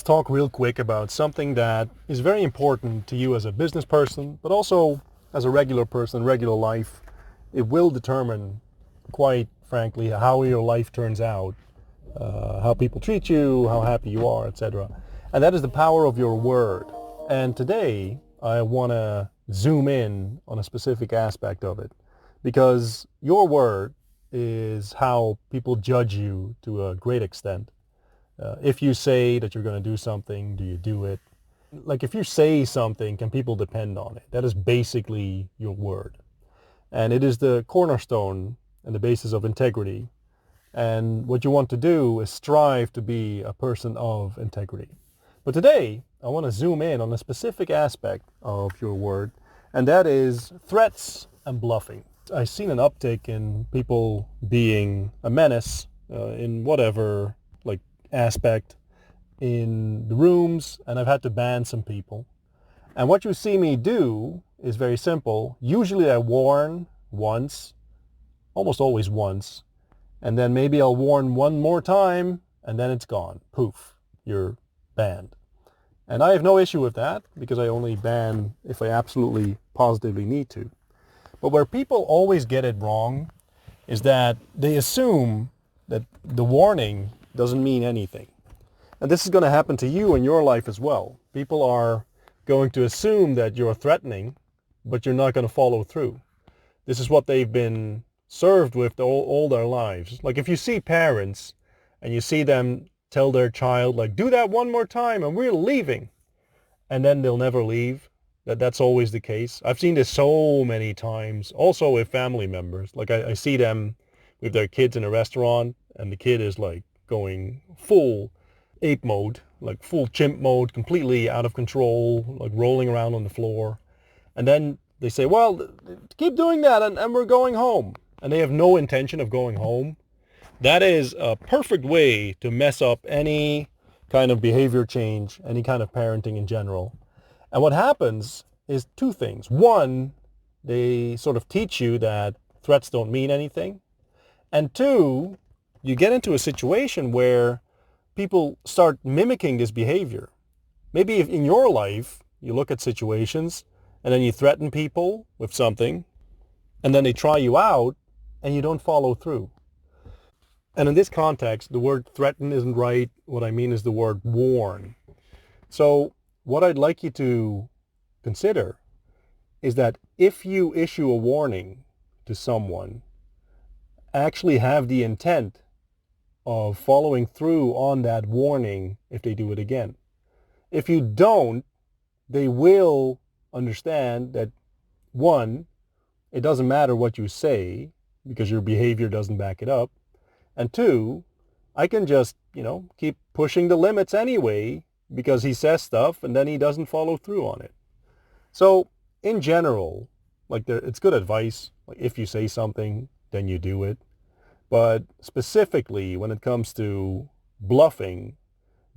let's talk real quick about something that is very important to you as a business person, but also as a regular person, regular life. It will determine, quite frankly, how your life turns out, how people treat you, how happy you are, etc. And that is the power of your word. And today, I want to zoom in on a specific aspect of it, because your word is how people judge you to a great extent. If you say that you're going to do something, do you do it? Like if you say something, can people depend on it? That is basically your word. And it is the cornerstone and the basis of integrity. And what you want to do is strive to be a person of integrity. But today, I want to zoom in on a specific aspect of your word, and that is threats and bluffing. I've seen an uptick in people being a menace in whatever aspect in the rooms, and I've had to ban some people. And what you see me do is very simple. Usually I warn once, almost always once, and then maybe I'll warn one more time, and then it's gone. Poof, you're banned. And I have no issue with that, because I only ban if I absolutely positively need to. But where people always get it wrong is that they assume that the warning doesn't mean anything. And this is going to happen to you in your life as well. People are going to assume that you're threatening, but you're not going to follow through. This is what they've been served with all their lives. Like if you see parents and you see them tell their child, like, do that one more time and we're leaving, and then they'll never leave. That's always the case. I've seen this so many times, also with family members. Like I see them with their kids in a restaurant, and the kid is like going full ape mode, like full chimp mode, completely out of control, like rolling around on the floor. And then they say, well, keep doing that and we're going home. And they have no intention of going home. That is a perfect way to mess up any kind of behavior change, any kind of parenting in general. And what happens is two things. One, they sort of teach you that threats don't mean anything. And two, you get into a situation where people start mimicking this behavior. Maybe if in your life you look at situations and then you threaten people with something, and then they try you out and you don't follow through. And in this context, the word threaten isn't right. What I mean is the word warn. So what I'd like you to consider is that if you issue a warning to someone, actually have the intent of following through on that warning if they do it again. If you don't, they will understand that, one, it doesn't matter what you say because your behavior doesn't back it up. And two, I can just, keep pushing the limits anyway because he says stuff and then he doesn't follow through on it. So in general, it's good advice. Like if you say something, then you do it. But specifically when it comes to bluffing,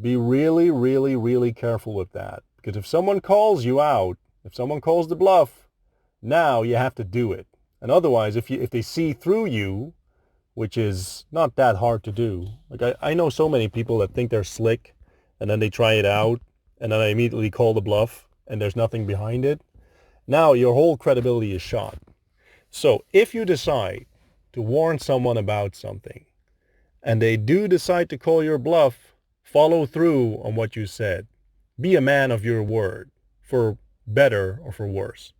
be really, really, really careful with that. Because if someone calls you out, if someone calls the bluff, now you have to do it. And otherwise, if they see through you, which is not that hard to do. Like I know so many people that think they're slick, and then they try it out, and then I immediately call the bluff, and there's nothing behind it. Now your whole credibility is shot. So if you decide to warn someone about something, and they do decide to call your bluff, follow through on what you said. Be a man of your word, for better or for worse.